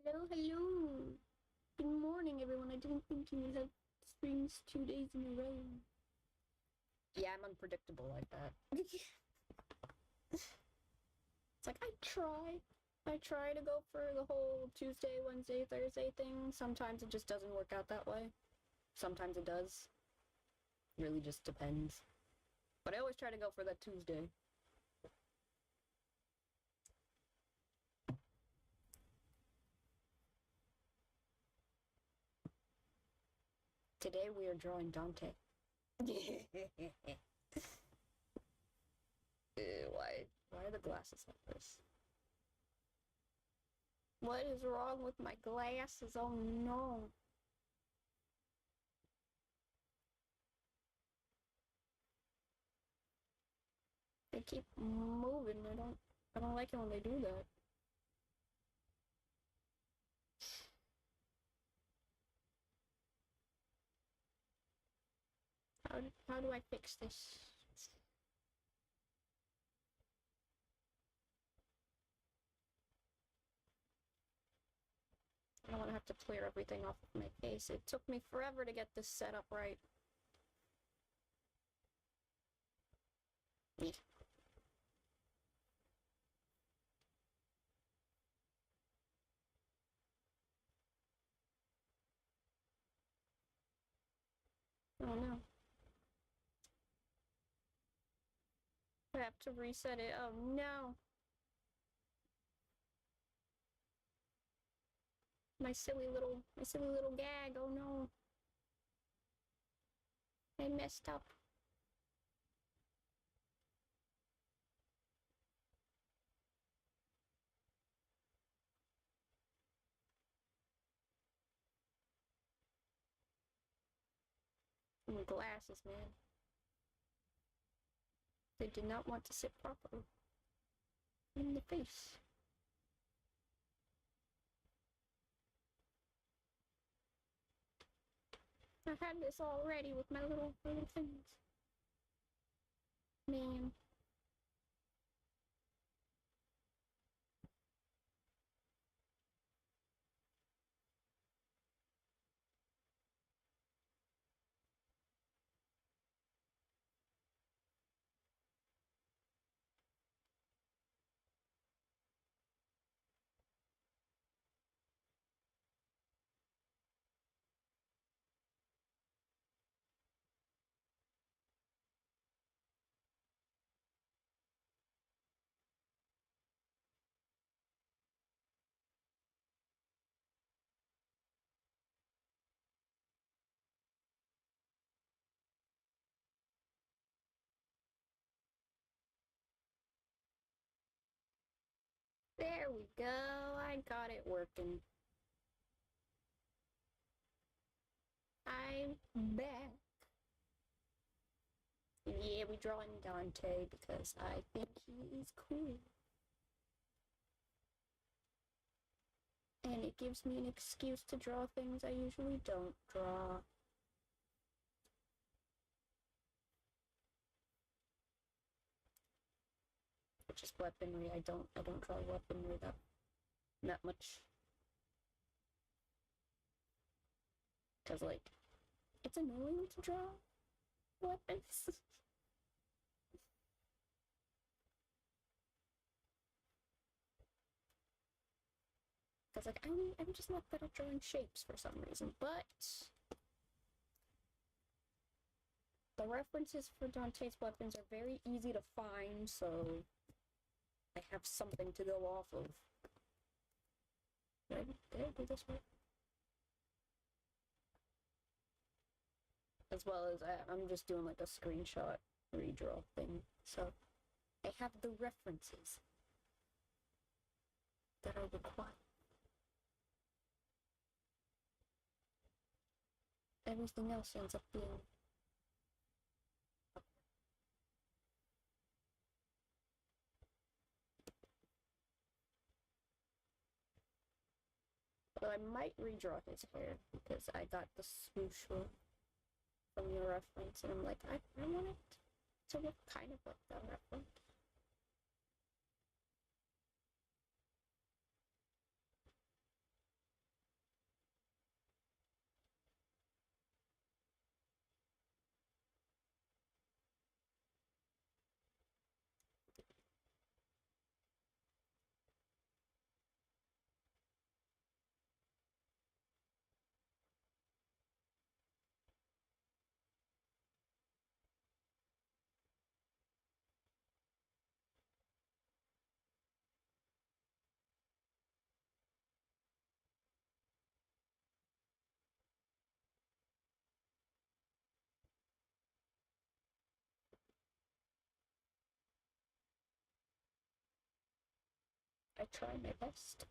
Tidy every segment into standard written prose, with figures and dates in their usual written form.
Hello, hello. Good morning, everyone. I didn't think you would have streams 2 days in a row. Yeah, I'm unpredictable like that. It's like I try to go for the whole Tuesday, Wednesday, Thursday thing. Sometimes it just doesn't work out that way. Sometimes it does. It really just depends. But I always try to go for that Tuesday. Today we are drawing Dante. Why are the glasses like this? What is wrong with my glasses? Oh no. They keep moving. I don't like it when they do that. How do I fix this? I don't want to have to clear everything off of my face. It took me forever to get this set up right. Yeah. Oh no. I have to reset it. Oh no. My silly little gag. Oh no. I messed up. My glasses, man. They did not want to sit properly in the face. I had this already with my little things. Man. There we go. I got it working. I'm back. Yeah, we drawing Dante because I think he is cool. And it gives me an excuse to draw things I usually don't draw. Which is weaponry. I don't draw weaponry that much. Cause like it's annoying to draw weapons. Cause like I'm just not good at drawing shapes for some reason, but the references for Dante's weapons are very easy to find, so I have something to go off of. Did I do this right? As well as I'm just doing like a screenshot redraw thing, so I have the references that are required. Everything else ends up being but I might redraw his hair because I got the swoosh from your reference, and I'm like, I want it to look kind of like that reference. I try my best.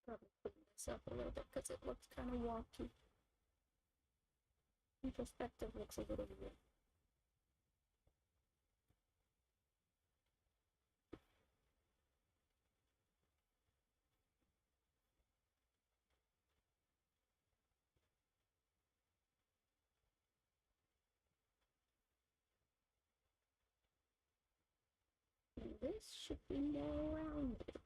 Probably clean this up a little bit because it looks kind of wonky. In perspective, looks a little weird. And this should be more rounded.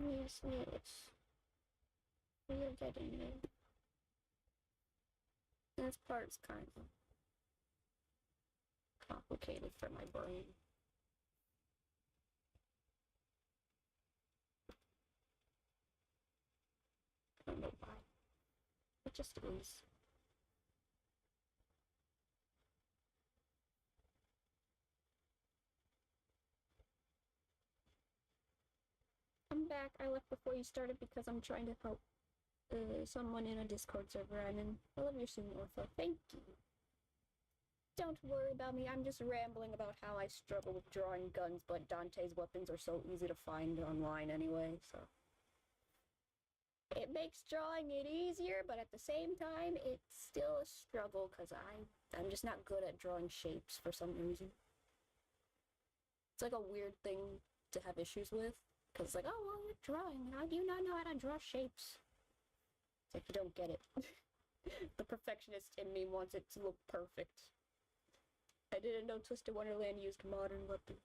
Yes, yes. We are getting there. This part's kind of complicated for my brain. I don't know why. It just is. I'm back. I left before you started because I'm trying to help someone in a Discord server I'm in. I love your soon, Orpha. Thank you. Don't worry about me. I'm just rambling about how I struggle with drawing guns, but Dante's weapons are so easy to find online anyway, so. It makes drawing it easier, but at the same time, it's still a struggle because I'm just not good at drawing shapes for some reason. It's like a weird thing to have issues with, because it's like, oh, well, you're drawing. How do you not know how to draw shapes? It's like you don't get it. The perfectionist in me wants it to look perfect. I didn't know Twisted Wonderland used modern weapons.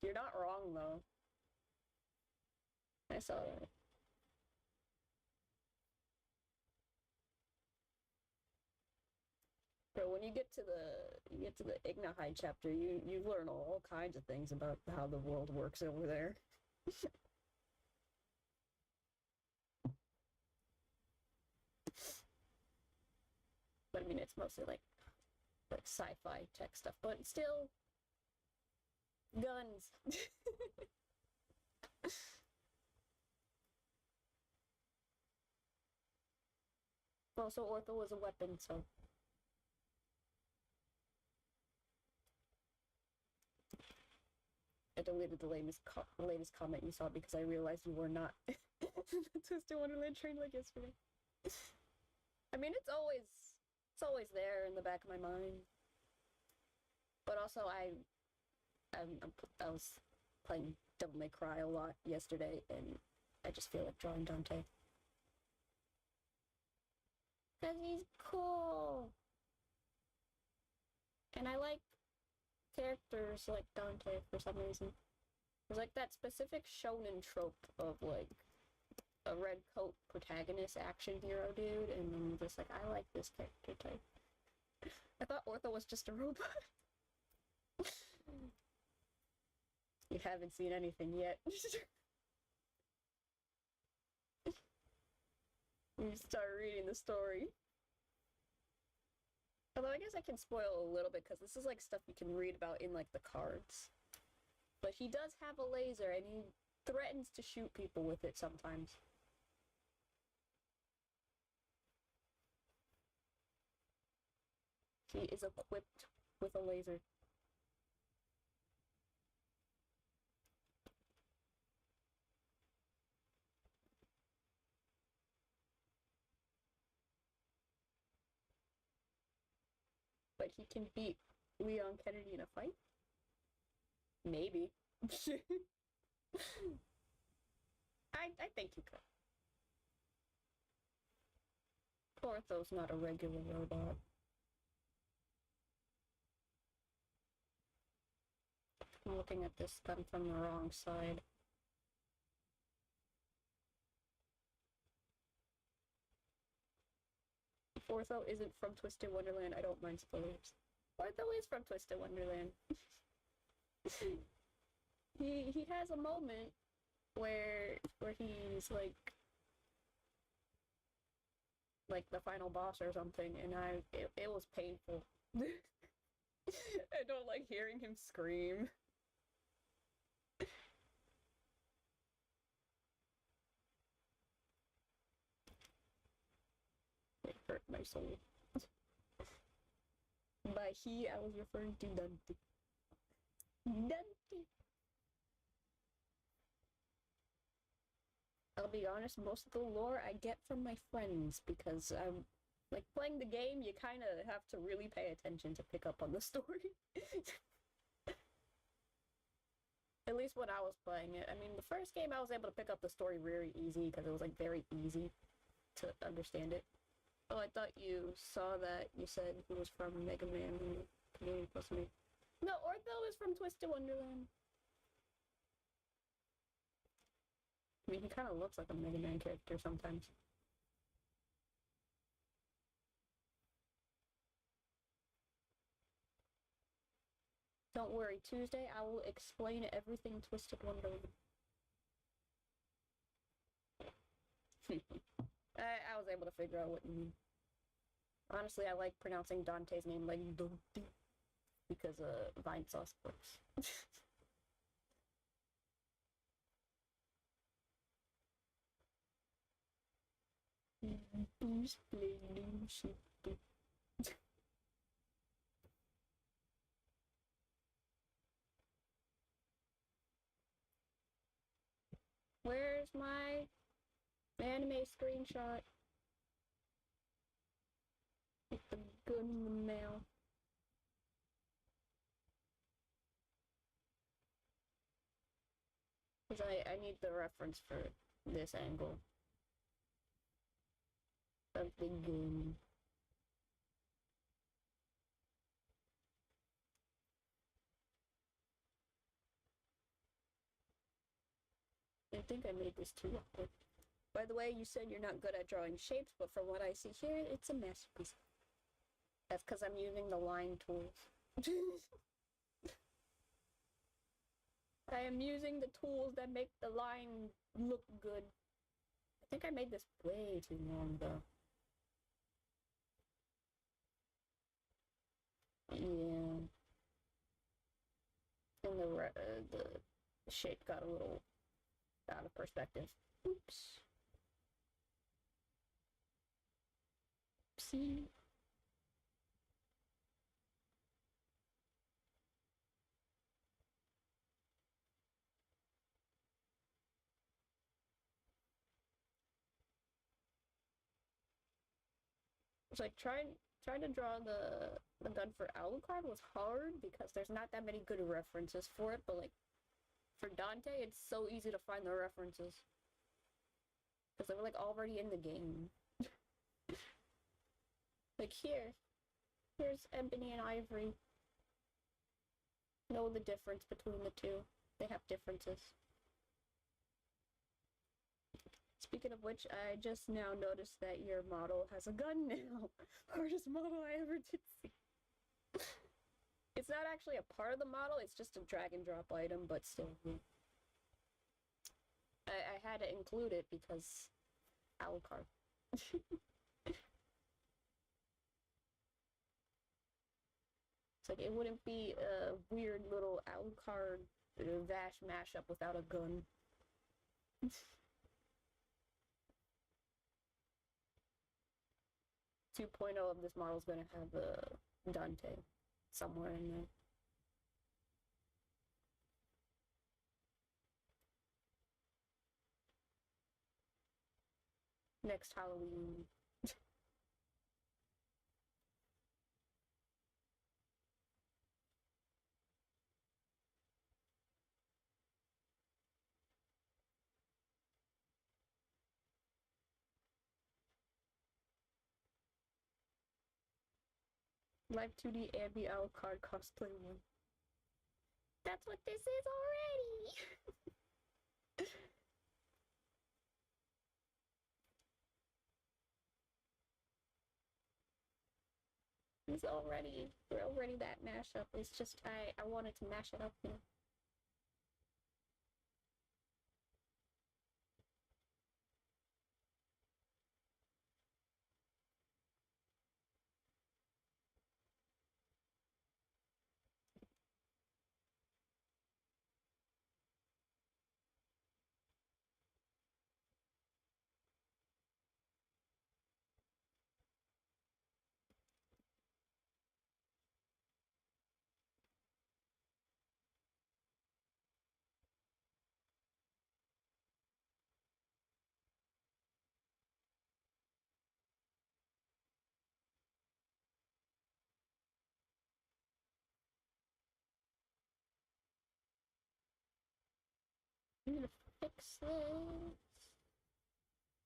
You're not wrong, though. I saw that. But when you get to the Ignahide chapter, you learn all kinds of things about how the world works over there. But I mean, it's mostly like sci-fi tech stuff, but still, guns. Also, Ortho was a weapon, so. I deleted the latest comment you saw because I realized you were not Twisted Wonderland trained like yesterday. I mean, it's always there in the back of my mind. But also, I was playing Devil May Cry a lot yesterday, and I just feel like drawing Dante. Because he's cool! And I like characters like Dante for some reason. There's like that specific shonen trope of like a red coat protagonist action hero dude, and I'm just like, I like this character type. I thought Ortho was just a robot. You haven't seen anything yet. You start reading the story. Although I guess I can spoil a little bit because this is like stuff you can read about in like the cards. But he does have a laser and he threatens to shoot people with it sometimes. He is equipped with a laser. What, he can beat Leon Kennedy in a fight? Maybe. I think he could. Ortho's not a regular robot. I'm looking at this gun from the wrong side. If Ortho isn't from Twisted Wonderland, I don't mind spoilers. Ortho is from Twisted Wonderland. he has a moment where he's like the final boss or something, and it was painful. I don't like hearing him scream. It hurt my soul. By he, I was referring to Dante. Dante! I'll be honest, most of the lore I get from my friends, because I'm like playing the game, you kind of have to really pay attention to pick up on the story. At least when I was playing it. I mean, the first game I was able to pick up the story very easy because it was like very easy to understand it. Oh, I thought you saw that. You said he was from Mega Man. Community plus me. No, Ortho is from Twisted Wonderland. I mean, he kind of looks like a Mega Man character sometimes. Don't worry, Tuesday I will explain everything Twisted Wonderland. I was able to figure out what you mean. Honestly, I like pronouncing Dante's name like Dante because Vine Sauce works. Where's my anime screenshot? Get the gun in the mail. Because I need the reference for this angle of the gun. I think I made this too awkward. By the way, you said you're not good at drawing shapes, but from what I see here, it's a masterpiece. That's because I'm using the line tools. I am using the tools that make the line look good. I think I made this way too long, though. Yeah. And the shape got a little out of perspective. Oops. Oopsie. It's like trying to draw the gun for Alucard was hard because there's not that many good references for it, but like for Dante, it's so easy to find the references. Because they were like already in the game. Like here's Ebony and Ivory. Know the difference between the two. They have differences. Speaking of which, I just now noticed that your model has a gun now. Hardest model I ever did see. It's not actually a part of the model, it's just a drag and drop item, but still. I had to include it because Alucard. It's like, it wouldn't be a weird little Alucard Vash mashup without a gun. 2.0 of this model is going to have Dante somewhere in there. Next Halloween. Live 2D Ambi Alucard cosplay 1. That's what this is already! We're already that mashup. It's just, I wanted to mash it up, you know? I'm gonna fix this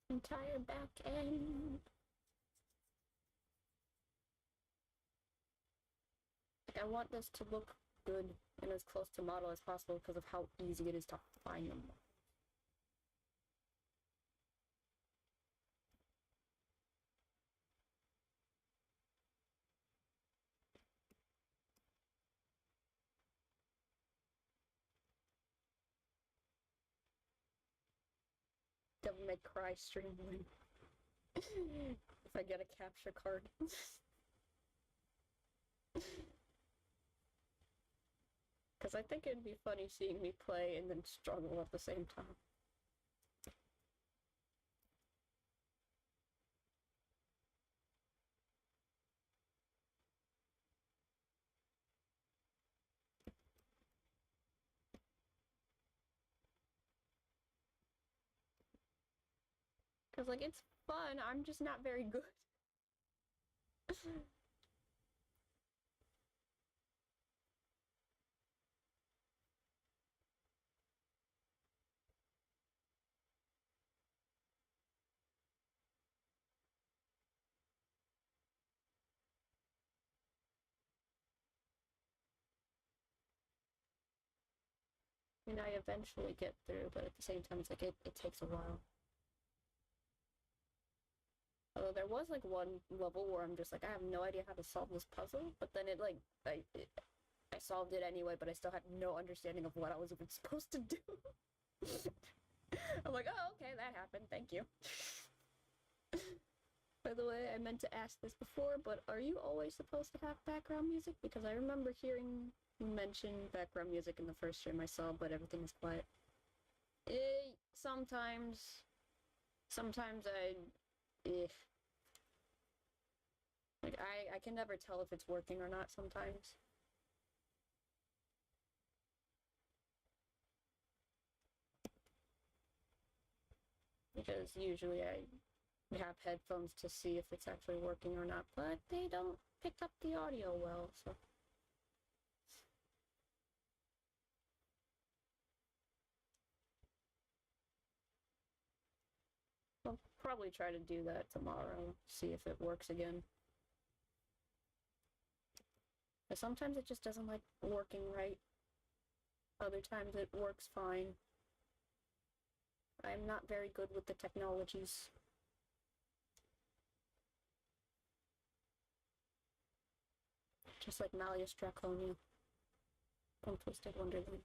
entire back end. Like, I want this to look good and as close to model as possible because of how easy it is to find them. Devil May Cry streamline. If I get a capture card. Because I think it'd be funny seeing me play and then struggle at the same time. Because, like, it's fun, I'm just not very good. And I eventually get through, but at the same time, it's like, it takes a while. Although there was, like, one level where I'm just like, I have no idea how to solve this puzzle, but then I solved it anyway, but I still had no understanding of what I was even supposed to do. I'm like, oh, okay, that happened, thank you. By the way, I meant to ask this before, but are you always supposed to have background music? Because I remember hearing you mention background music in the first stream I saw, but everything was quiet. Sometimes like, I can never tell if it's working or not sometimes. Because usually I have headphones to see if it's actually working or not, but they don't pick up the audio well, so. I'll probably try to do that tomorrow, see if it works again. But sometimes it just doesn't like working right. Other times it works fine. I'm not very good with the technologies. Just like Malleus Draconia from Twisted Wonderland.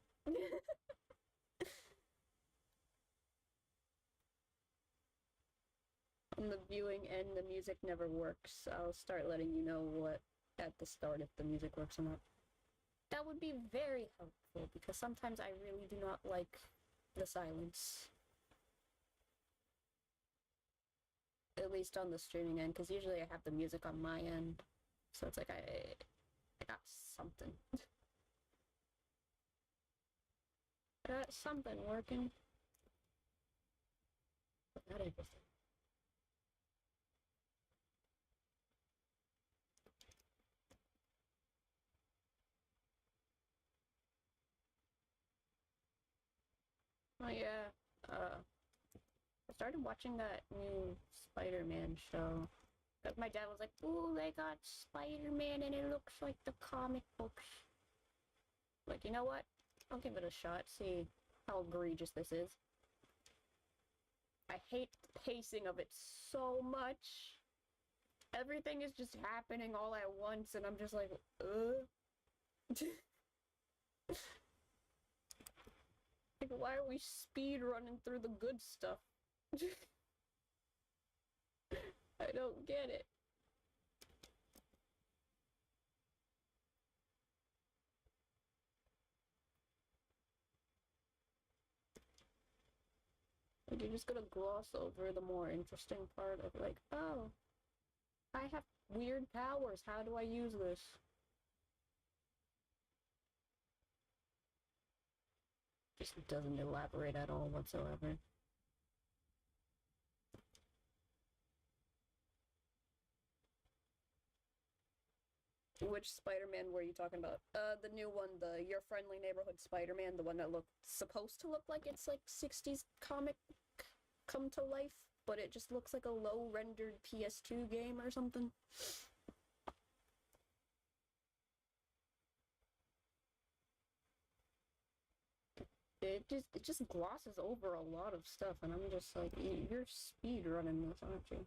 On the viewing end, the music never works. I'll start letting you know what at the start if the music works or not. That would be very helpful, because sometimes I really do not like the silence. At least on the streaming end, because usually I have the music on my end. So it's like I got something. I got something working. But not everything. Oh yeah, I started watching that new Spider-Man show. But my dad was like, ooh, they got Spider-Man and it looks like the comic books. Like, you know what? I'll give it a shot, see how egregious this is. I hate the pacing of it so much. Everything is just happening all at once, and I'm just like, Like, why are we speed running through the good stuff? I don't get it. Like, you're just gonna gloss over the more interesting part of, like, oh, I have weird powers. How do I use this? Just doesn't elaborate at all whatsoever. Which Spider-Man were you talking about? The new one, the Your Friendly Neighborhood Spider-Man, the one that looked supposed to look like it's like 60s comic come to life, but it just looks like a low-rendered PS2 game or something. It just glosses over a lot of stuff, and I'm just like, you're speed running this, aren't you?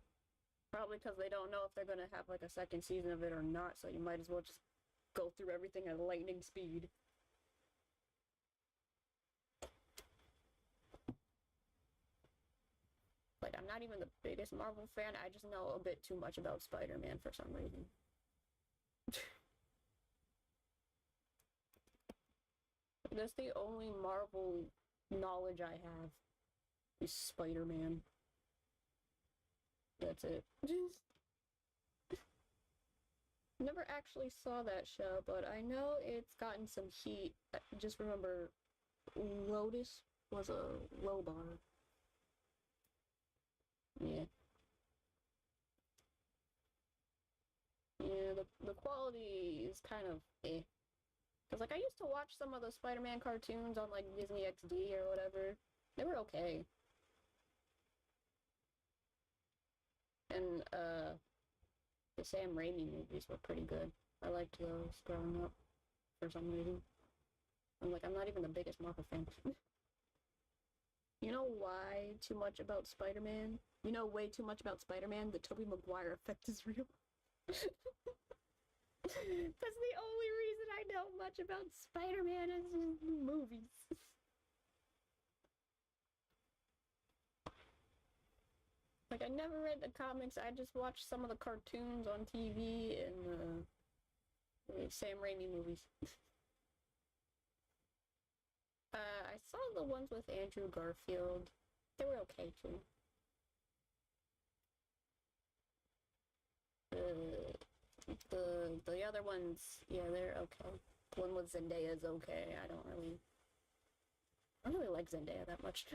Probably because they don't know if they're gonna have like a second season of it or not, so you might as well just go through everything at lightning speed. Like, I'm not even the biggest Marvel fan, I just know a bit too much about Spider-Man for some reason. That's the only Marvel knowledge I have, is Spider-Man. That's it. Never actually saw that show, but I know it's gotten some heat. I just remember Lotus was a low bar. Yeah. Yeah, the quality is kind of eh. Cause like I used to watch some of the Spider-Man cartoons on like Disney XD or whatever. They were okay. And the Sam Raimi movies were pretty good. I liked those growing up for some reason. I'm not even the biggest Marvel fan. You know why too much about Spider-Man? You know way too much about Spider-Man? The Tobey Maguire effect is real. That's the only reason I know much about Spider-Man is movies. Like, I never read the comics, I just watched some of the cartoons on TV and the Sam Raimi movies. I saw the ones with Andrew Garfield. They were okay too. The other ones, yeah, they're okay. The one with Zendaya is okay. I don't really like Zendaya that much.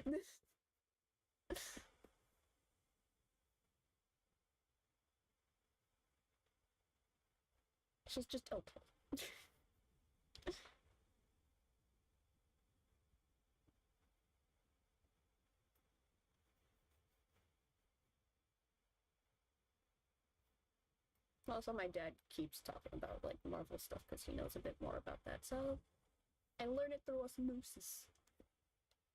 She's just okay. Also, my dad keeps talking about like Marvel stuff because he knows a bit more about that. So I learn it through osmosis.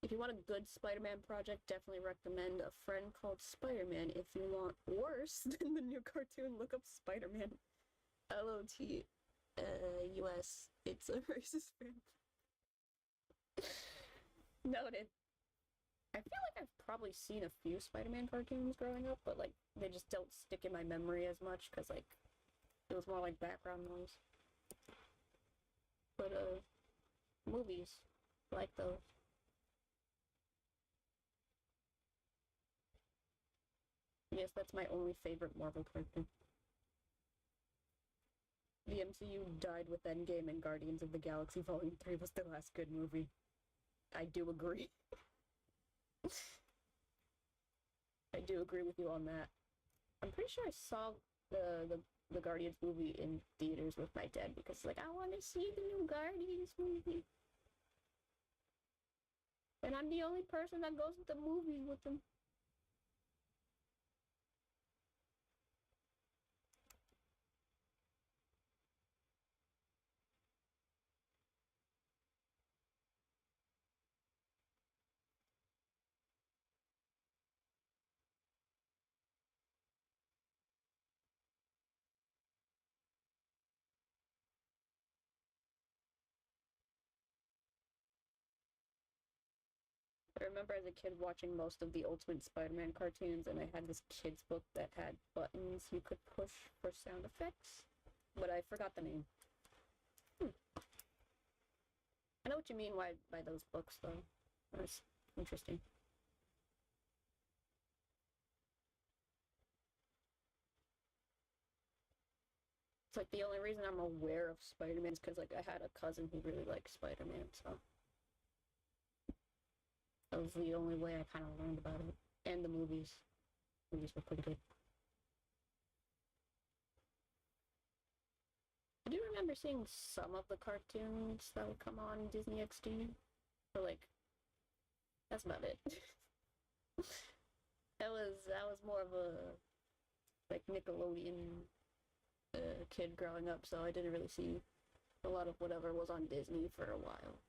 If you want a good Spider-Man project, definitely recommend A Friend Called Spider-Man. If you want worse than the new cartoon, look up Spider-Man. LOT US. It's a racist fan. Noted. I feel like I've probably seen a few Spider-Man cartoons growing up, but like they just don't stick in my memory as much because like it was more like background noise. But movies like those. Yes, that's my only favorite Marvel cartoon. The MCU died with Endgame, and Guardians of the Galaxy Volume 3 was the last good movie. I do agree. I do agree with you on that. I'm pretty sure I saw the Guardians movie in theaters with my dad because like I want to see the new Guardians movie. And I'm the only person that goes to the movies with them. remember as a kid watching most of the Ultimate Spider-Man cartoons, and they had this kid's book that had buttons you could push for sound effects, but I forgot the name. I know what you mean by those books, though. That's interesting. It's like the only reason I'm aware of Spider-Man is because like I had a cousin who really liked Spider-Man, so that was the only way I kind of learned about it. And the movies. Movies were pretty good. I do remember seeing some of the cartoons that would come on Disney XD, but like that's about it. that was more of a like Nickelodeon kid growing up, so I didn't really see a lot of whatever was on Disney for a while.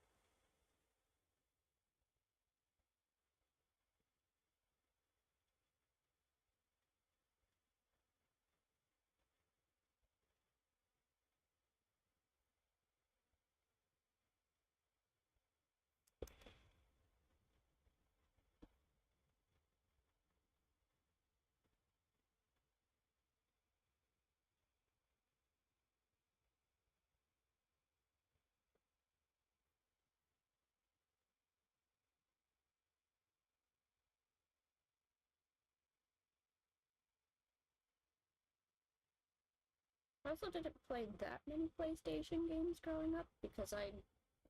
I also didn't play that many PlayStation games growing up because I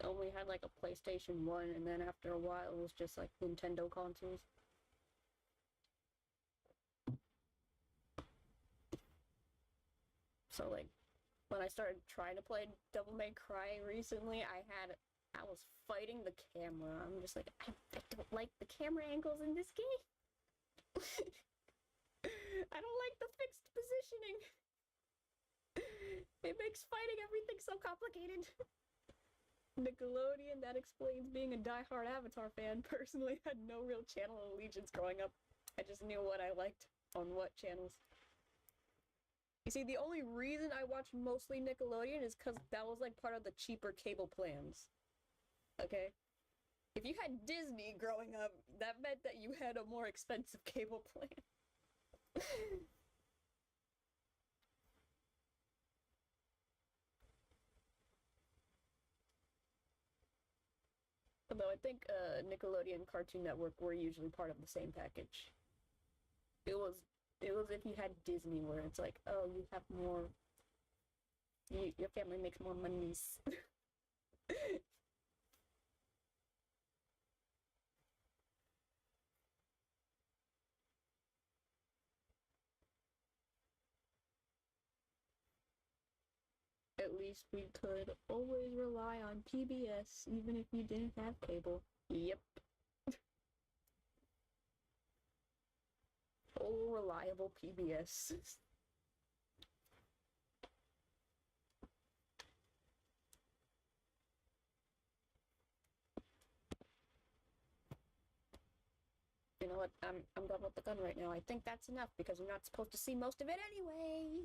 only had like a PlayStation 1, and then after a while it was just like Nintendo consoles. So like when I started trying to play Devil May Cry recently, I was fighting the camera. I'm just like, I don't like the camera angles in this game. I don't like the fixed positioning. It makes fighting everything so complicated. Nickelodeon, that explains being a die-hard Avatar fan. Personally, had no real channel allegiance growing up. I just knew what I liked on what channels. You see, the only reason I watched mostly Nickelodeon is because that was like part of the cheaper cable plans. Okay? If you had Disney growing up, that meant that you had a more expensive cable plan. Although I think Nickelodeon Cartoon Network were usually part of the same package. It was if you had Disney where it's like, oh, you have more, your family makes more monies. At least we could always rely on PBS even if you didn't have cable. Yep. Oh, reliable PBS. You know what? I'm done with the gun right now. I think that's enough because you're not supposed to see most of it anyway.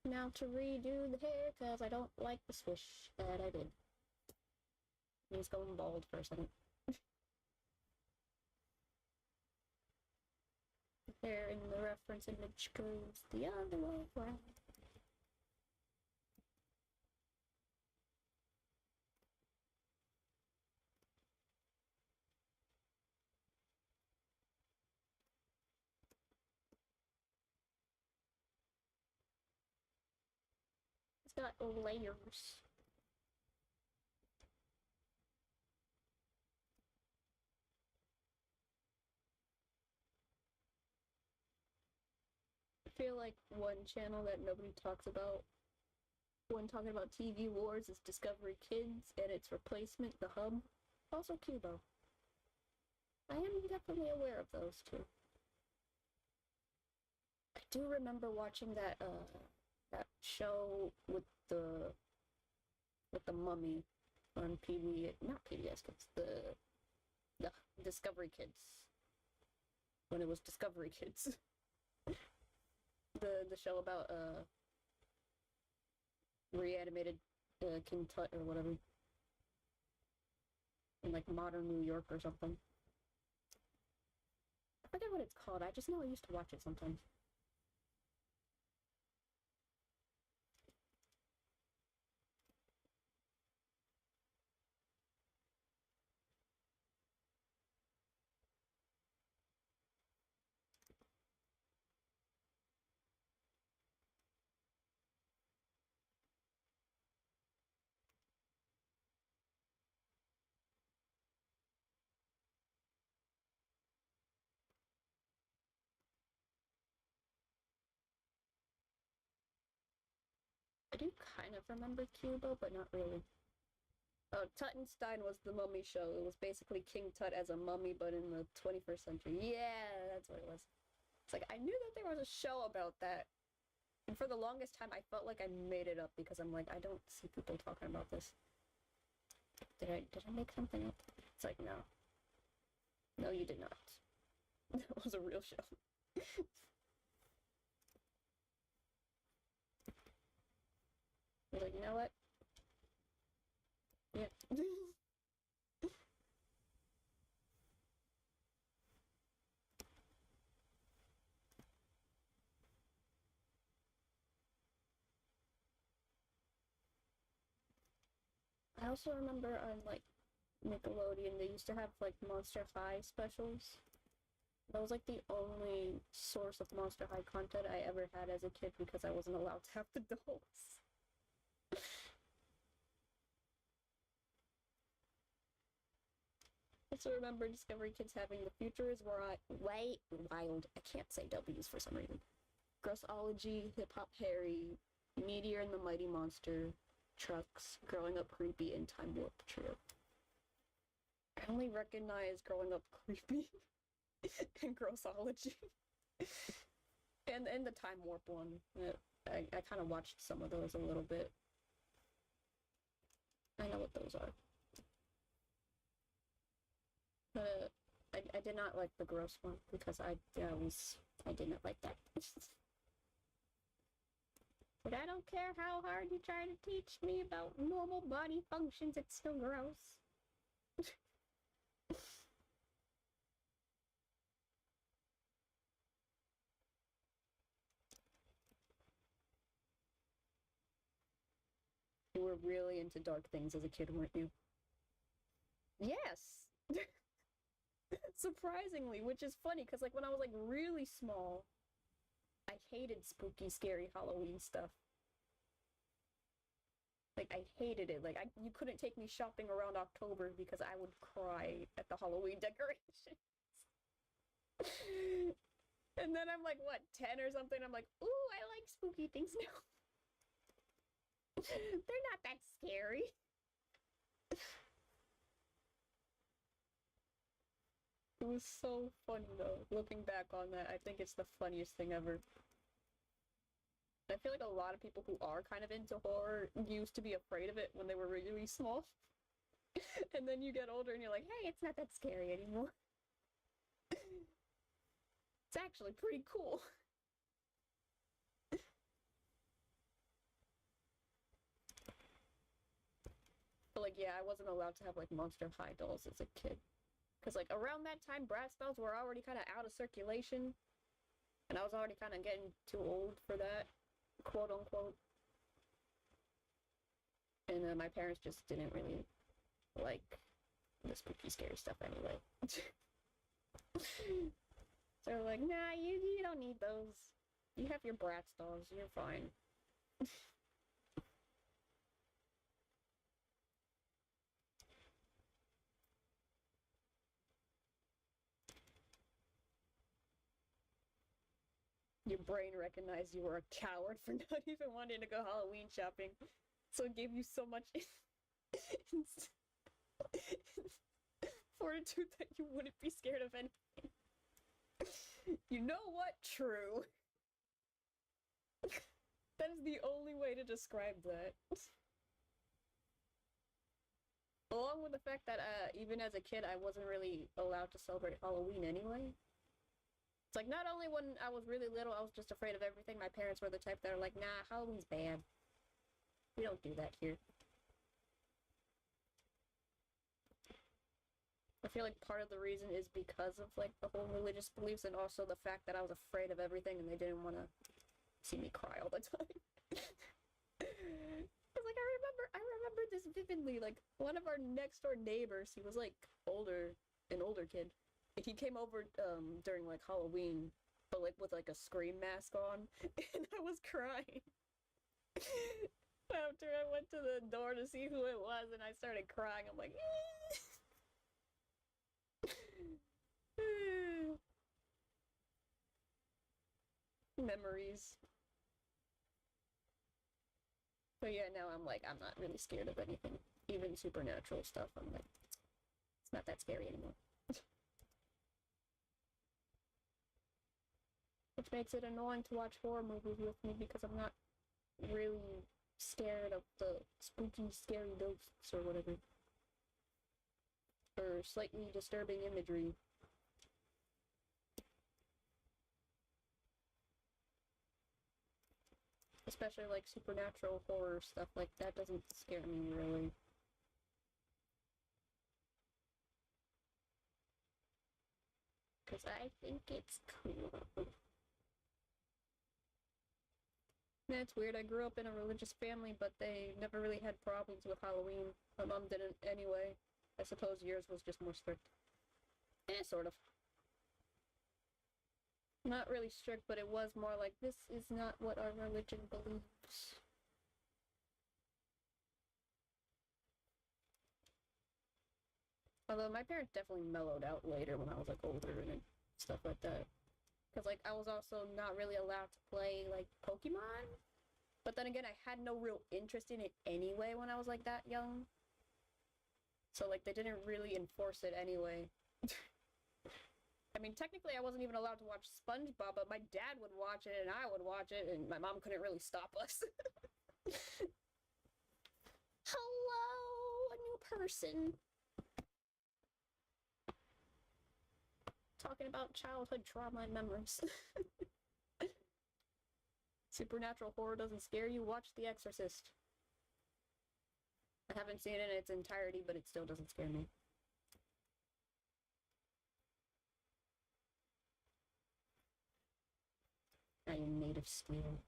Now to redo the hair because I don't like the swish that I did. He's going bald for a second. There in the reference image goes the other way around. It's got layers. I feel like one channel that nobody talks about when talking about TV wars is Discovery Kids and its replacement, The Hub. Also Cubo. I am definitely aware of those two. I do remember watching that show with the mummy on not PBS Kids, the Discovery Kids. When it was Discovery Kids. the show about reanimated King Tut or whatever. in like modern New York or something. I forget what it's called. I just know I used to watch it sometimes. I do kind of remember Cuba, but not really. Oh, Tuttenstein was the mummy show. It was basically King Tut as a mummy, but in the 21st century. Yeah, that's what it was. It's like, I knew that there was a show about that. And for the longest time, I felt like I made it up because I'm like, I don't see people talking about this. Did I make something up? It's like, no. No, you did not. It was a real show. You're like, you know what? Yeah. I also remember on like Nickelodeon, they used to have like Monster High specials. That was like the only source of Monster High content I ever had as a kid because I wasn't allowed to have the dolls. I also remember Discovery Kids having The Future is Wild. I can't say W's for some reason. Grossology, Hip Hop Harry, Meteor and the Mighty Monster, Trucks, Growing Up Creepy, and Time Warp Trio. I only recognize Growing Up Creepy and Grossology. and the Time Warp one. I kind of watched some of those a little bit. I know what those are. I did not like the gross one because I didn't like that. But I don't care how hard you try to teach me about normal body functions, it's still gross. You were really into dark things as a kid, weren't you? Yes! Surprisingly, which is funny, because like when I was like really small, I hated spooky, scary Halloween stuff. Like I hated it. Like you couldn't take me shopping around October because I would cry at the Halloween decorations. And then I'm like, what, 10 or something? I'm like, ooh, I like spooky things now. They're not that scary. It was so funny though. Looking back on that, I think it's the funniest thing ever. I feel like a lot of people who are kind of into horror used to be afraid of it when they were really small. And then you get older and you're like, hey, it's not that scary anymore. It's actually pretty cool. But like, yeah, I wasn't allowed to have like Monster High dolls as a kid. Because like around that time, Bratz dolls were already kind of out of circulation. And I was already kind of getting too old for that, quote unquote. And my parents just didn't really like the spooky, scary stuff anyway. So they're like, nah, you don't need those. You have your Bratz dolls, you're fine. Your brain recognized you were a coward for not even wanting to go Halloween shopping. So it gave you so much fortitude that you wouldn't be scared of anything. You know what? True. That is the only way to describe that. Along with the fact that even as a kid, I wasn't really allowed to celebrate Halloween anyway. It's like not only when I was really little, I was just afraid of everything. My parents were the type that are like, nah, Halloween's bad. We don't do that here. feel like part of the reason is because of like the whole religious beliefs and also the fact that I was afraid of everything and they didn't want to see me cry all the time. Cause like I remember this vividly. Like one of our next door neighbors, he was like an older kid, and he came over during like Halloween, but like with like a scream mask on, and I was crying. After I went to the door to see who it was, and I started crying, I'm like, memories. But yeah, now I'm like, I'm not really scared of anything. Even supernatural stuff, I'm like, it's not that scary anymore. Which makes it annoying to watch horror movies with me because I'm not really scared of the spooky, scary ghosts or whatever. Or slightly disturbing imagery. Especially like supernatural horror stuff, like that doesn't scare me really. Because I think it's cool. Yeah, it's weird. I grew up in a religious family, but they never really had problems with Halloween. My mom didn't anyway. I suppose yours was just more strict. Sort of. Not really strict, but it was more like, this is not what our religion believes. Although my parents definitely mellowed out later when I was like older and stuff like that. Because like I was also not really allowed to play like Pokemon. But then again, I had no real interest in it anyway when I was like that young. So like they didn't really enforce it anyway. I mean, technically I wasn't even allowed to watch SpongeBob, but my dad would watch it and I would watch it and my mom couldn't really stop us. Hello, a new person. Talking about childhood trauma and memories. Supernatural horror doesn't scare you? Watch The Exorcist. I haven't seen it in its entirety, but it still doesn't scare me. I am made of steel.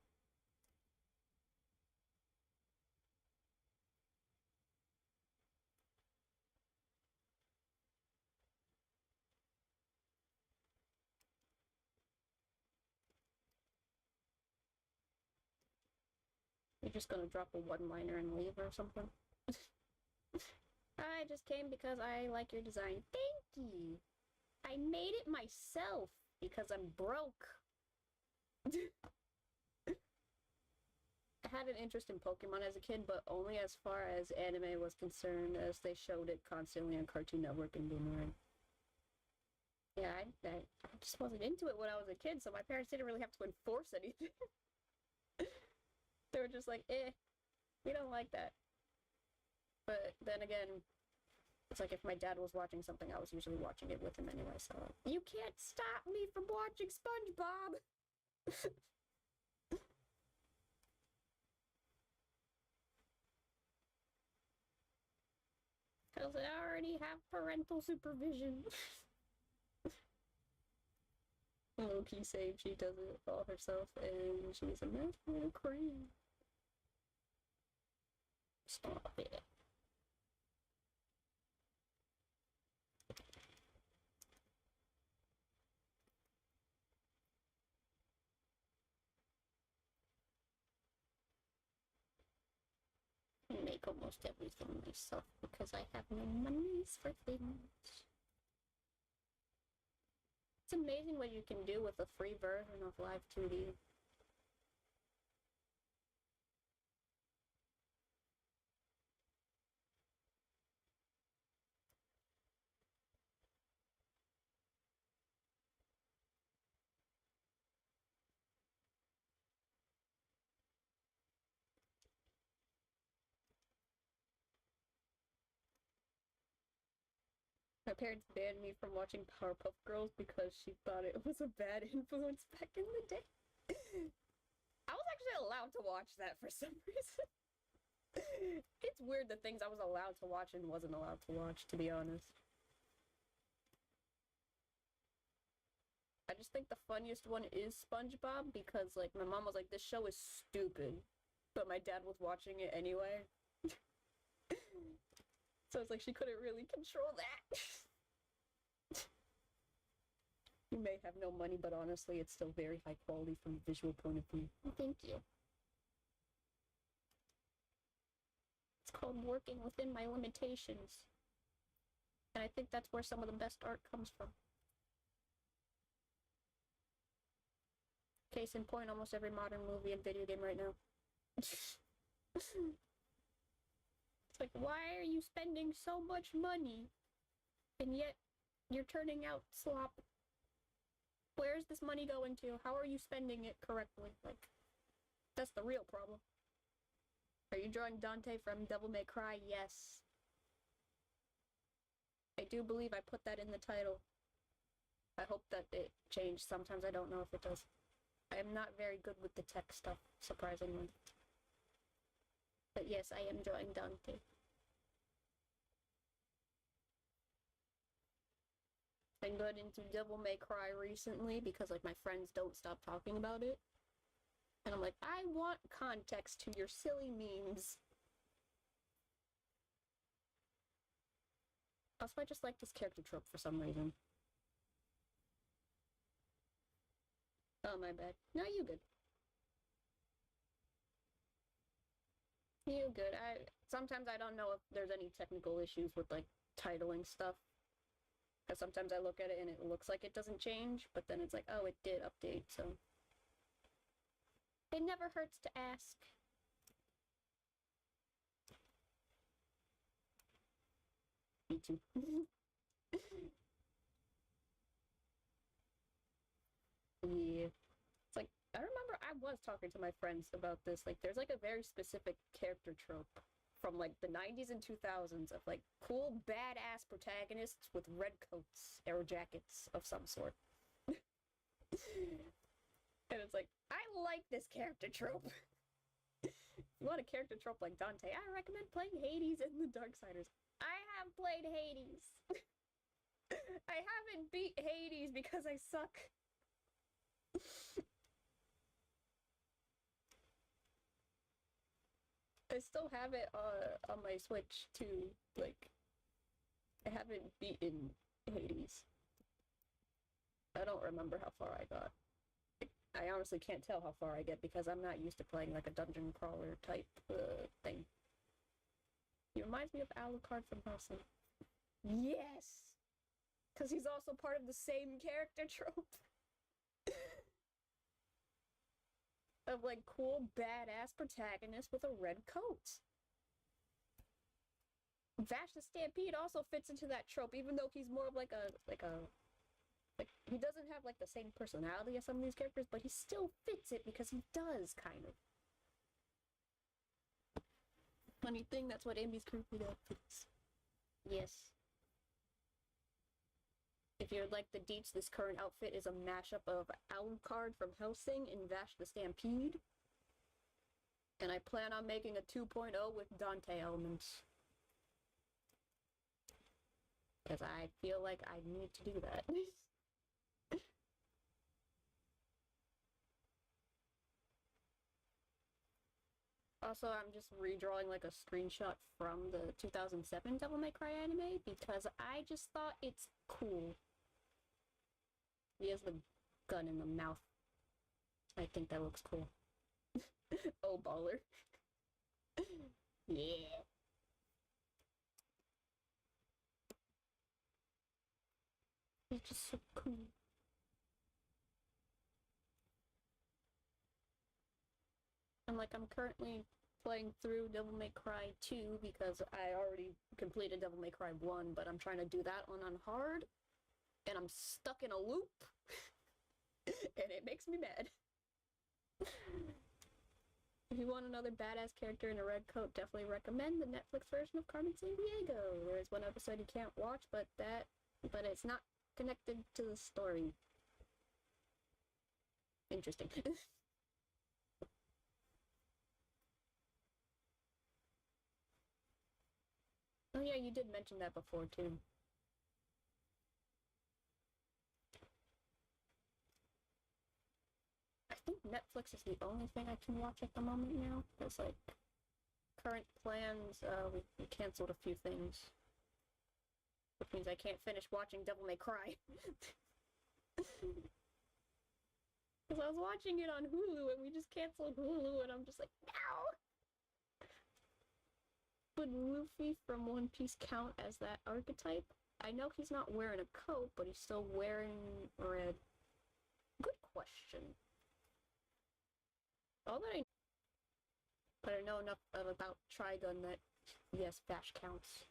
You're just gonna drop a one-liner and leave or something? I just came because I like your design. Thank you! I made it myself because I'm broke. I had an interest in Pokemon as a kid, but only as far as anime was concerned, as they showed it constantly on Cartoon Network and Boomerang. Yeah, I just wasn't into it when I was a kid, so my parents didn't really have to enforce anything. They were just like, we don't like that. But then again, it's like if my dad was watching something, I was usually watching it with him anyway, so... You can't stop me from watching SpongeBob! Because I already have parental supervision. Low-key save, she does it all herself, and she's a master queen. Stop it. I make almost everything myself because I have no monies for things. It's amazing what you can do with a free version of Live 2D. My parents banned me from watching Powerpuff Girls because she thought it was a bad influence back in the day. I was actually allowed to watch that for some reason. It's weird the things I was allowed to watch and wasn't allowed to watch, to be honest. I just think the funniest one is SpongeBob because, like, my mom was like, this show is stupid. But my dad was watching it anyway. So it's like she couldn't really control that. You may have no money, but honestly, it's still very high quality from a visual point of view. Thank you. It's called working within my limitations. And I think that's where some of the best art comes from. Case in point, almost every modern movie and video game right now. It's like, why are you spending so much money? And yet, you're turning out slop. Where's this money going to? How are you spending it correctly? Like, that's the real problem. Are you drawing Dante from Devil May Cry? Yes. I do believe I put that in the title. I hope that it changed. Sometimes I don't know if it does. I am not very good with the tech stuff, surprisingly. But yes, I am drawing Dante. I got into Devil May Cry recently because, like, my friends don't stop talking about it. And I'm like, I want context to your silly memes. Also, I just like this character trope for some reason. Oh, my bad. No, you good. You good. Sometimes I don't know if there's any technical issues with, like, titling stuff. Because sometimes I look at it and it looks like it doesn't change, but then it's like, oh, it did update, so. It never hurts to ask. Me too. Yeah. It's like, I remember I was talking to my friends about this. Like, there's, like, a very specific character trope from, like, the 90s and 2000s of, like, cool, badass protagonists with red coats, aero jackets of some sort. And it's like, I like this character trope. If you want a character trope like Dante, I recommend playing Hades and the Darksiders. I have played Hades. I haven't beat Hades because I suck. I still have it on my Switch too. Like, I haven't beaten Hades. I don't remember how far I got. I honestly can't tell how far I get because I'm not used to playing like a dungeon crawler type thing. He reminds me of Alucard from Hellsing. Yes! Because he's also part of the same character trope. Of like cool, badass protagonist with a red coat. Vash the Stampede also fits into that trope, even though he's more of like he doesn't have like the same personality as some of these characters, but he still fits it because he does, kind of. Funny thing, that's what Amy's currently outfits. Yes. If you would like the deets, this current outfit is a mashup of Alucard from Hellsing and Vash the Stampede. And I plan on making a 2.0 with Dante elements. Because I feel like I need to do that. Also, I'm just redrawing like a screenshot from the 2007 Devil May Cry anime because I just thought it's cool. He has the gun in the mouth. I think that looks cool. Oh, baller. Yeah. He's just so cool. I'm currently playing through Devil May Cry 2 because I already completed Devil May Cry 1, but I'm trying to do that one on hard, and I'm stuck in a loop, and it makes me mad. If you want another badass character in a red coat, definitely recommend the Netflix version of Carmen Sandiego. There's one episode you can't watch, but it's not connected to the story. Interesting. Oh yeah, you did mention that before too. Netflix is the only thing I can watch at the moment now. Because, like, current plans, we canceled a few things. Which means I can't finish watching Devil May Cry. Because I was watching it on Hulu and we just canceled Hulu and I'm just like, no! Would Luffy from One Piece count as that archetype? I know he's not wearing a coat, but he's still wearing red. Good question. But I know enough about Trigun that, yes, Bash counts.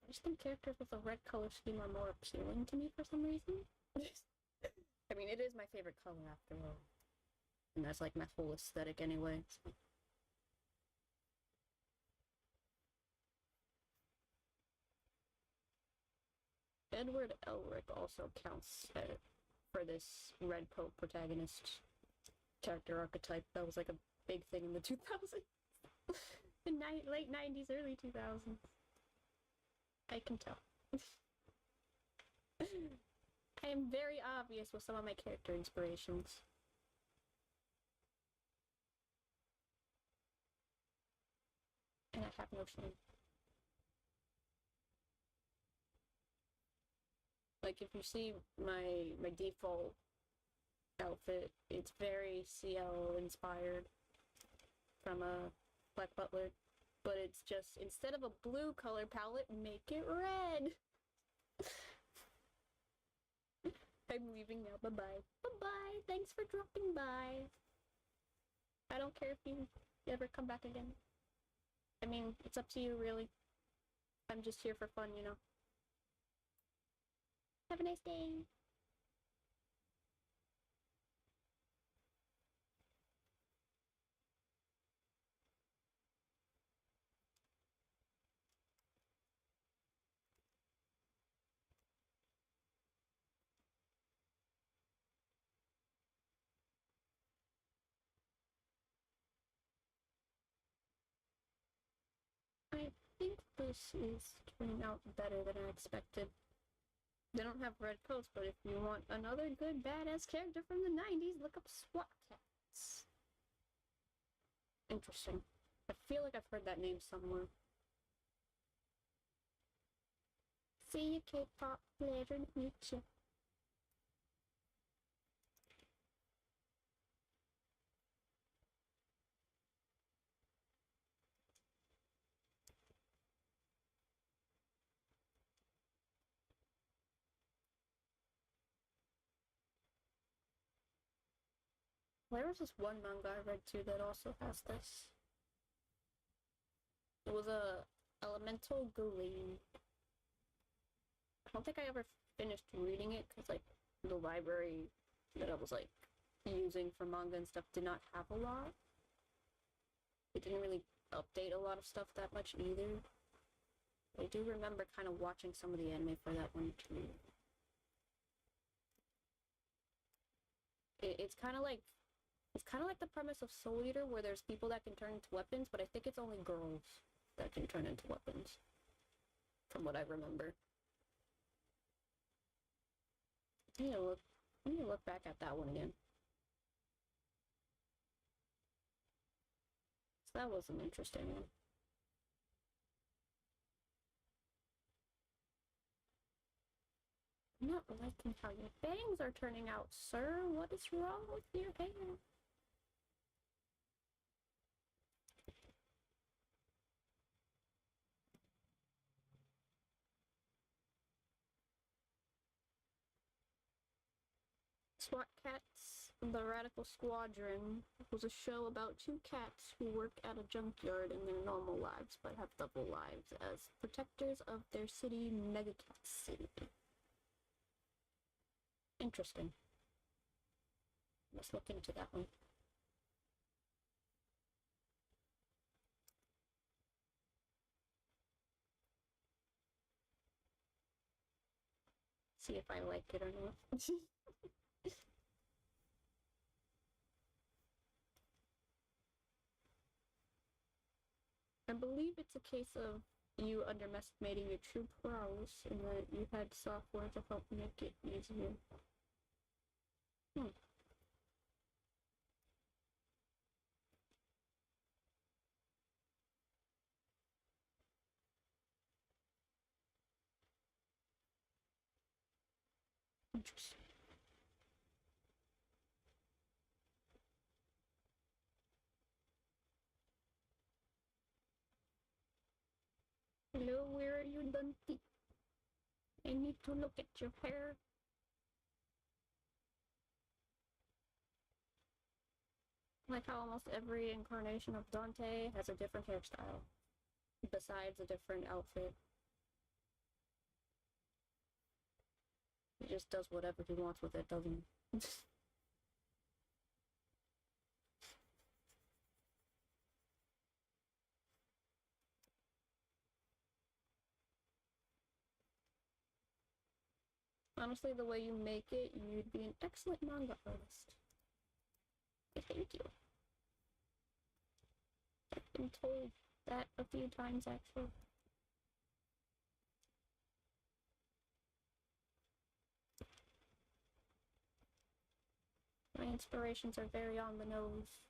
I just think characters with a red color scheme are more appealing to me for some reason. I mean, it is my favorite color after all. And that's like my whole aesthetic anyway. So. Edward Elric also counts for this red coat protagonist character archetype. That was like a big thing in the 2000s. The late 90s, early 2000s. I can tell. I am very obvious with some of my character inspirations. And I have no shame. Like, if you see my default outfit, it's very CL inspired from a Black Butler. But it's just, instead of a blue color palette, make it red! I'm leaving now, bye-bye. Bye-bye, thanks for dropping by. I don't care if you ever come back again. I mean, it's up to you, really. I'm just here for fun, you know. Have a nice day. I think this is turning out better than I expected. They don't have red coats, but if you want another good badass character from the 90s, look up SWAT Cats. Interesting. I feel like I've heard that name somewhere. See you, K-pop. Pleasure to meet you. There was this one manga I read too that also has this. It was a Elemental Gleam. I don't think I ever finished reading it because like the library that I was like using for manga and stuff did not have a lot. It didn't really update a lot of stuff that much either. I do remember kind of watching some of the anime for that one too. It's kind of like the premise of Soul Eater, where there's people that can turn into weapons, but I think it's only girls that can turn into weapons, from what I remember. I need to look back at that one again. So that was an interesting one. I'm not liking how your bangs are turning out, sir. What is wrong with your hair? SWAT Cats, The Radical Squadron was a show about two cats who work at a junkyard in their normal lives, but have double lives as protectors of their city, Megacat City. Interesting. Let's look into that one. See if I like it or not. I believe it's a case of you underestimating your true prowess and that you had software to help make it easier. Interesting. Hello, where are you, Dante? I need to look at your hair. Like how almost every incarnation of Dante has a different hairstyle, besides a different outfit. He just does whatever he wants with it, doesn't he? Honestly, the way you make it, you'd be an excellent manga artist. Thank you. I've been told that a few times, actually. My inspirations are very on the nose.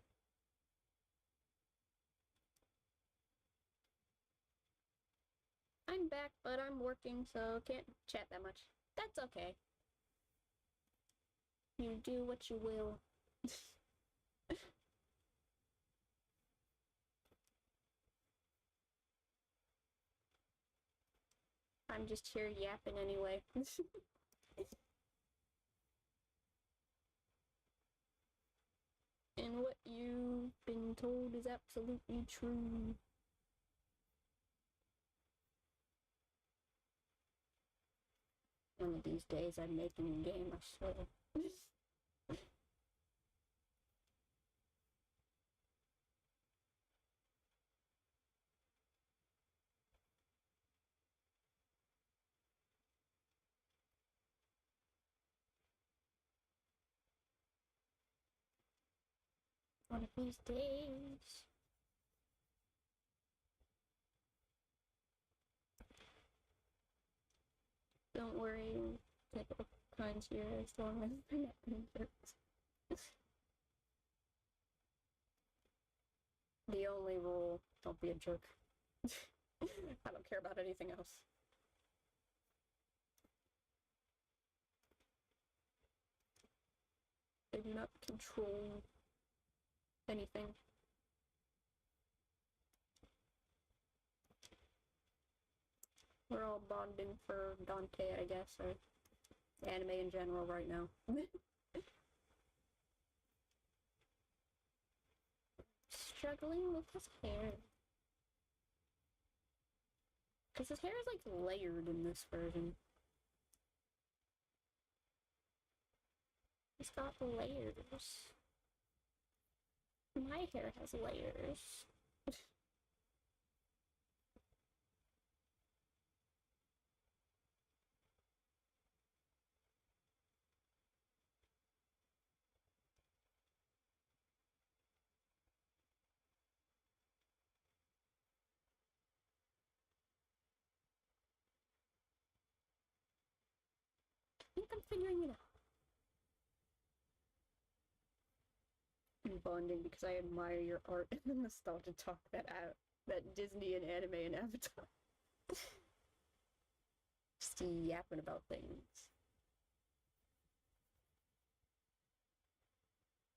I'm back, but I'm working, so can't chat that much. That's okay. You do what you will. I'm just here yapping anyway. And what you've been told is absolutely true. One of these days I'm making a game, I swear. One of these days. Don't worry, take all kinds here as long as they're not being jerks. The only rule, don't be a jerk. I don't care about anything else. They do not control anything. We're all bonding for Dante, I guess, or anime in general right now. Struggling with his hair. Because his hair is like layered in this version. He's got layers. My hair has layers. I think I'm figuring it out. I'm bonding because I admire your art and the nostalgia talk that Disney and anime and Avatar. Just yapping about things.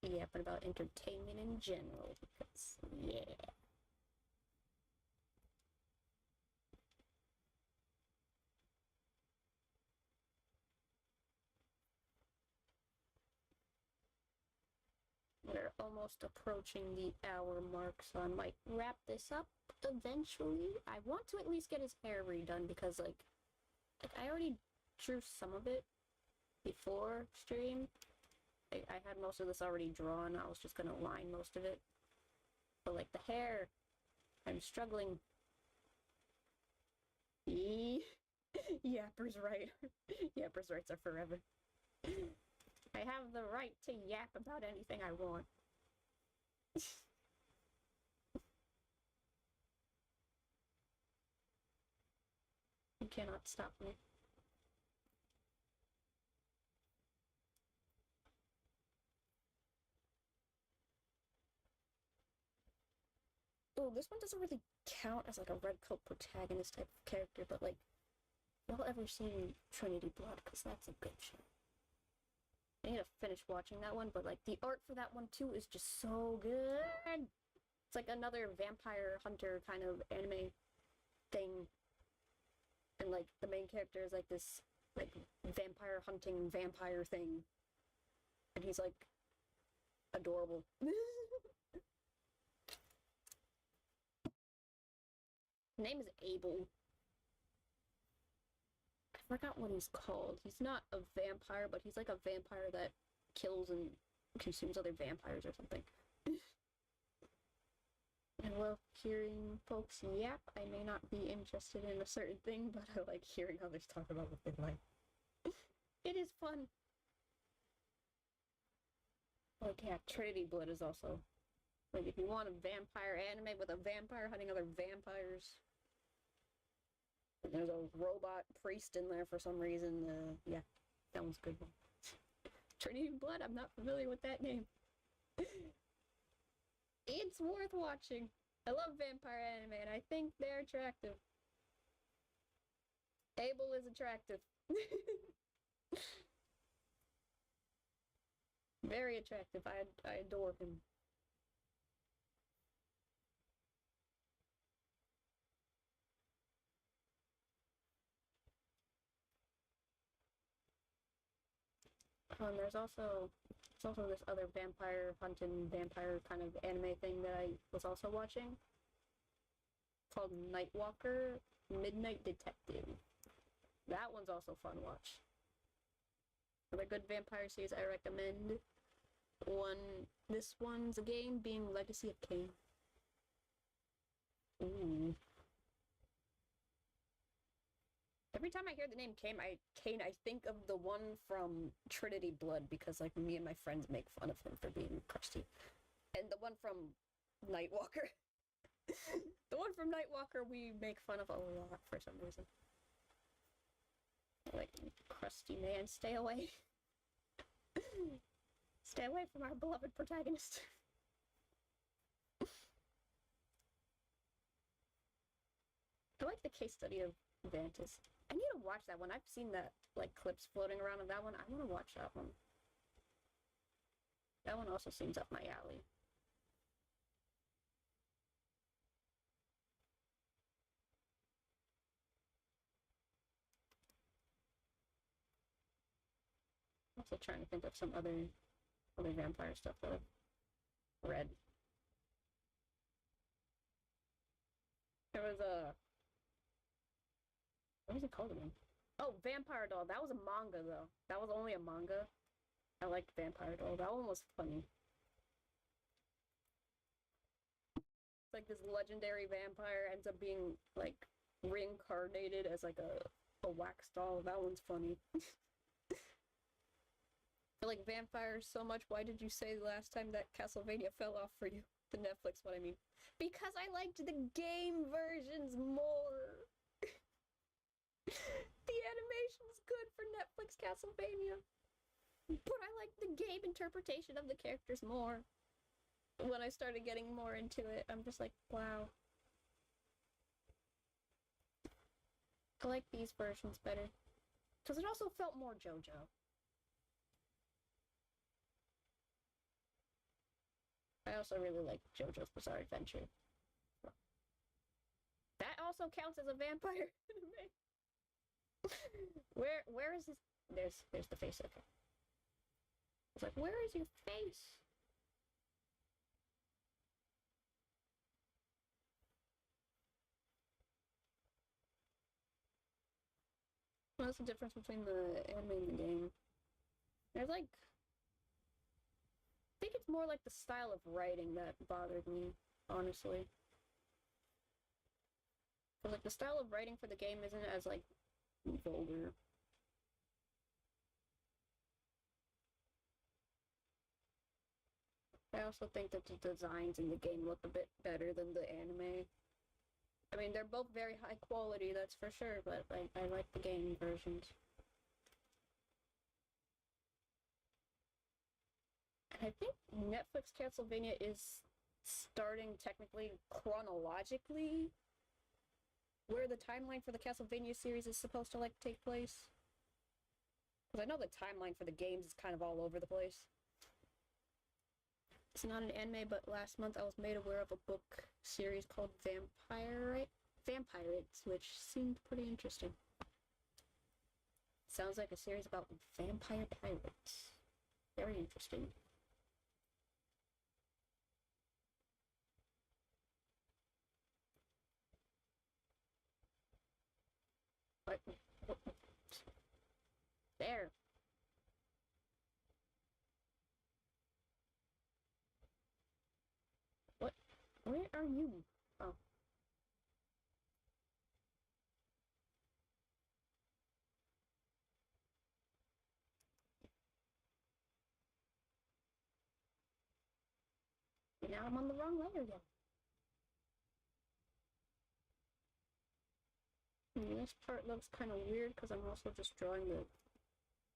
Yapping about entertainment in general because, yeah. We're almost approaching the hour mark, so I might wrap this up eventually. I want to at least get his hair redone because, like I already drew some of it before stream. I had most of this already drawn. I was just gonna line most of it. But, like, the hair, I'm struggling. Yapper's right. Yapper's rights are forever. I have the right to yap about anything I want. You cannot stop me. Oh, this one doesn't really count as like a red coat protagonist type of character, but like, y'all ever seen Trinity Blood? Because that's a good show. I need to finish watching that one, but like the art for that one too is just so good. It's like another vampire hunter kind of anime thing. And like the main character is like this like vampire hunting vampire thing. And he's like adorable. His name is Abel. I forgot what he's called. He's not a vampire, but he's like a vampire that kills and consumes other vampires or something. I love hearing folks yap. I may not be interested in a certain thing, but I like hearing others talk about what they like. It is fun. Like, yeah, Trinity Blood is also... Like, if you want a vampire anime with a vampire hunting other vampires... And there's a robot priest in there for some reason. Yeah, that one's a good one. Trinity Blood, I'm not familiar with that name. It's worth watching. I love vampire anime, and I think they're attractive. Abel is attractive. Very attractive. I adore him. There's also this other vampire hunting vampire kind of anime thing that I was also watching called Nightwalker Midnight Detective. That one's also fun to watch. Another good vampire series I recommend. This one's a game being Legacy of Kain. Ooh. Every time I hear the name Kain, I think of the one from Trinity Blood because, like, me and my friends make fun of him for being crusty. And the one from Nightwalker. The one from Nightwalker we make fun of a lot for some reason. Like, crusty man, stay away. Stay away from our beloved protagonist. I like the case study of Vantis. I need to watch that one. I've seen that, like, clips floating around of that one. I want to watch that one. That one also seems up my alley. I'm also trying to think of some other vampire stuff that I've read. There was a... What was it called again? Oh, Vampire Doll. That was a manga, though. That was only a manga. I liked Vampire Doll. That one was funny. It's like this legendary vampire ends up being, like, reincarnated as, like, a wax doll. That one's funny. I like vampires so much. Why did you say last time that Castlevania fell off for you? The Netflix one, I mean. Because I liked the game versions more. The animation's good for Netflix Castlevania. But I like the game interpretation of the characters more. When I started getting more into it, I'm just like, wow. I like these versions better. Because it also felt more JoJo. I also really like JoJo's Bizarre Adventure. That also counts as a vampire anime. Where is this? There's the face, okay. I was like, where is your face? What's the difference between the anime and the game? There's like... I think it's more like the style of writing that bothered me, honestly. But like the style of writing for the game isn't as like vulgar. I also think that the designs in the game look a bit better than the anime. I mean, they're both very high quality, that's for sure, but I like the game versions. And I think Netflix Castlevania is starting technically chronologically where the timeline for the Castlevania series is supposed to, like, take place. Because I know the timeline for the games is kind of all over the place. It's not an anime, but last month I was made aware of a book series called Vampirates, which seemed pretty interesting. Sounds like a series about vampire pirates. Very interesting. What? There. What? Where are you? Oh. Now I'm on the wrong layer again. And this part looks kind of weird because I'm also just drawing the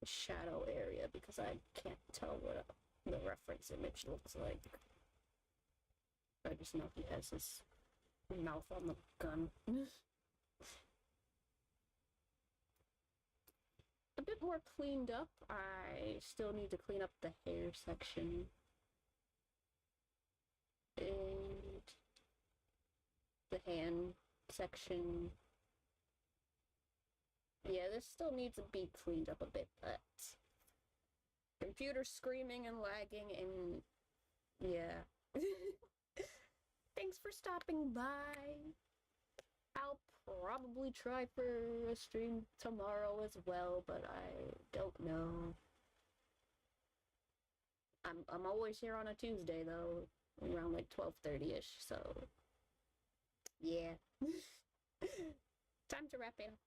shadow area because I can't tell what the reference image looks like. I just know he has his mouth on the gun. A bit more cleaned up. I still need to clean up the hair section. And the hand section. Yeah, this still needs to be cleaned up a bit, but computer screaming and lagging and yeah. Thanks for stopping by. I'll probably try for a stream tomorrow as well, but I don't know. I'm always here on a Tuesday though, around like 12:30ish, so yeah. Time to wrap it up.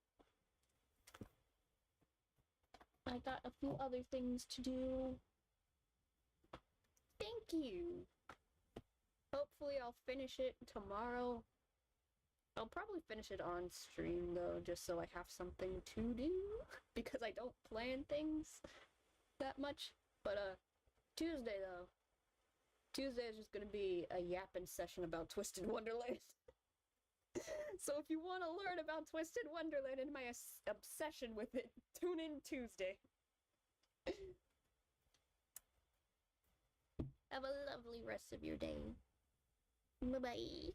I got a few other things to do. Thank you. Hopefully I'll finish it tomorrow. I'll probably finish it on stream though, just so I have something to do, because I don't plan things that much. But Tuesday though. Tuesday is just gonna be a yapping session about Twisted Wonderland. So if you want to learn about Twisted Wonderland and my obsession with it, tune in Tuesday. Have a lovely rest of your day. Bye-bye.